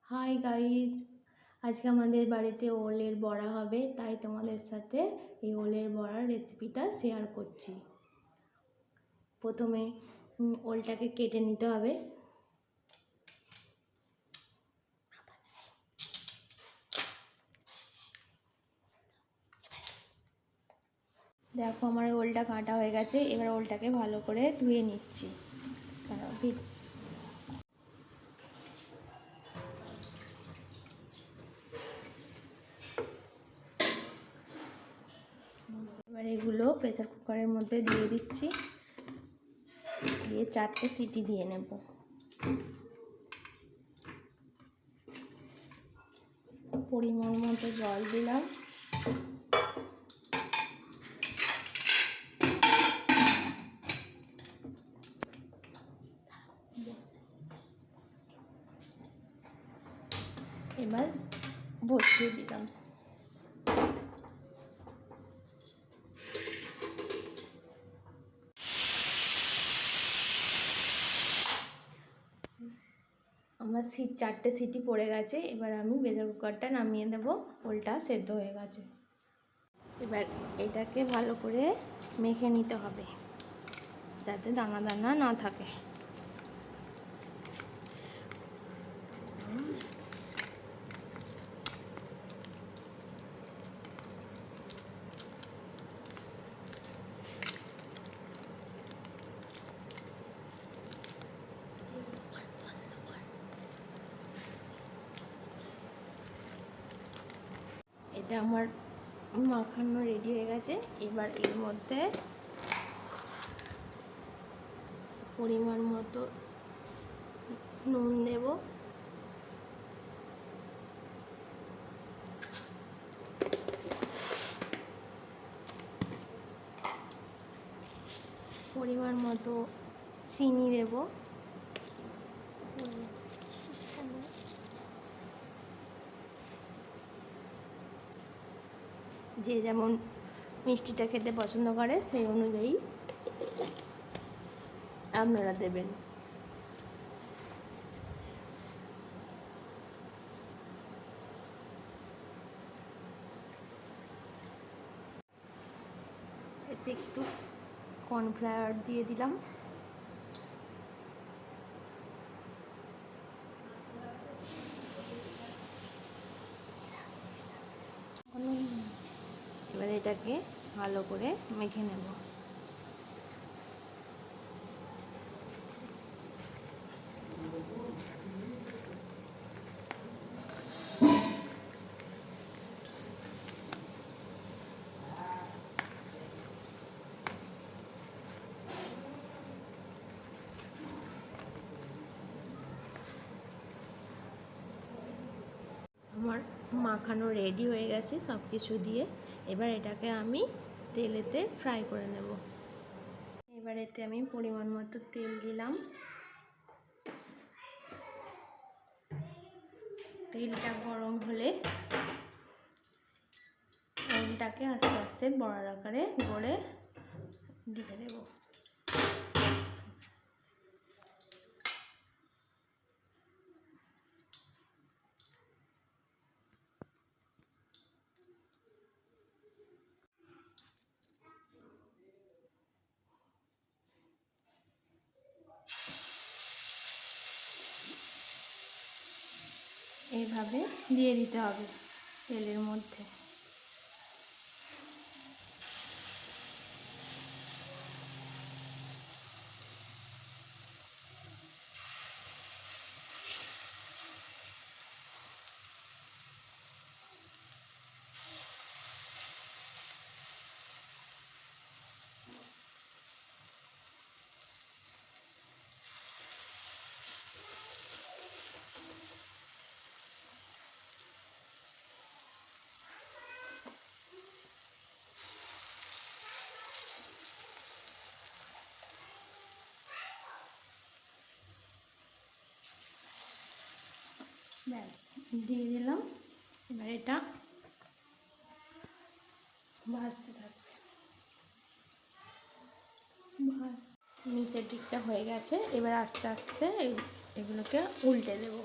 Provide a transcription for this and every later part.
Hi guys, আজকে আমাদের বাড়িতে ওলের বড়া হবে, তাই তোমাদের সাথে এই ওলের বড়ার রেসিপিটা শেয়ার করছি। প্রথমে ওলটাকে কেটে নিতে হবে। দেখো আমার ওলটা কাটা হয়ে গেছে। এবার ওলটাকে ভালো করে ধুয়ে নিচ্ছি। এবার এগুলো প্রেসার কুকারের মধ্যে দিয়ে দিচ্ছি, দিয়ে 4টে সিটি দিয়ে নেব। পরিমাণ মতো জল দিলাম। এবার বসিয়ে দিলাম। আমার 4টে সিটি পড়ে গেছে। এবার আমি প্রেসার কুকারটা নামিয়ে দেবো। ওলটা সেদ্ধ হয়ে গেছে। এবার এটাকে ভালো করে মেখে নিতে হবে যাতে দানা দানা না থাকে। এটা আমার মাখানো রেডি হয়ে গেছে। এবার এর মধ্যে পরিমাণ মতো নুন দেব, পরিমাণ মতো চিনি দেব, যে যেমন মিষ্টিটা খেতে পছন্দ করে সেই অনুযায়ী আপনারা দেবেন। এতে একটু কর্নফ্লাওয়ার দিয়ে দিলাম। এবার এটাকে ভালো করে মেখে নেব। আমার মাখানো রেডি হয়ে গেছে সব কিছু দিয়ে। এবার এটাকে আমি তেলেতে ফ্রাই করে নেব। এবার এতে আমি পরিমাণ মতো তেল দিলাম। তেলটা গরম হলে ওলটাকে আস্তে আস্তে বড়ার আকারে গড়ে দিয়ে দেব। এইভাবে দিয়ে দিতে হবে তেলের মধ্যে। ব্যাস দিয়ে দিলাম। এবার এটা ভাজতে থাকবে। নিচের দিকটা হয়ে গেছে। এবার আস্তে আস্তে এগুলোকে উল্টে দেব।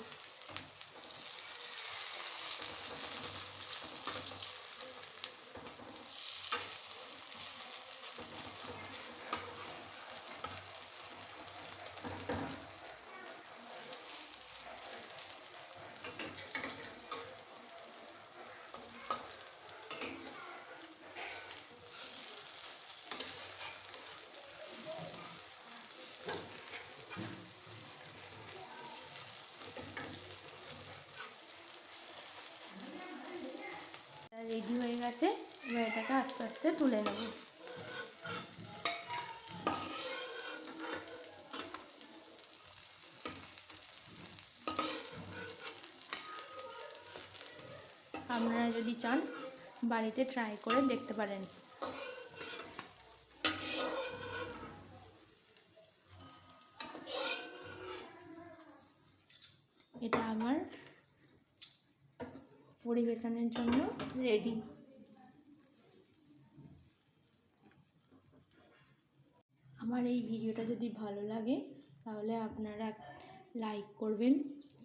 রেডি হয়ে গেছে। এবার এটাকে আস্তে আস্তে তুলে নেব। আপনারা যদি চান বাড়িতে ট্রাই করে দেখতে পারেন। এটা আমার পরিবেশনের জন্য রেডি। আমার এই ভিডিওটা যদি ভালো লাগে তাহলে আপনারা লাইক করবেন,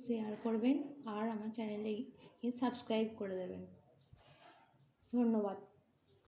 শেয়ার করবেন আর আমার চ্যানেলকে সাবস্ক্রাইব করে দেবেন। ধন্যবাদ।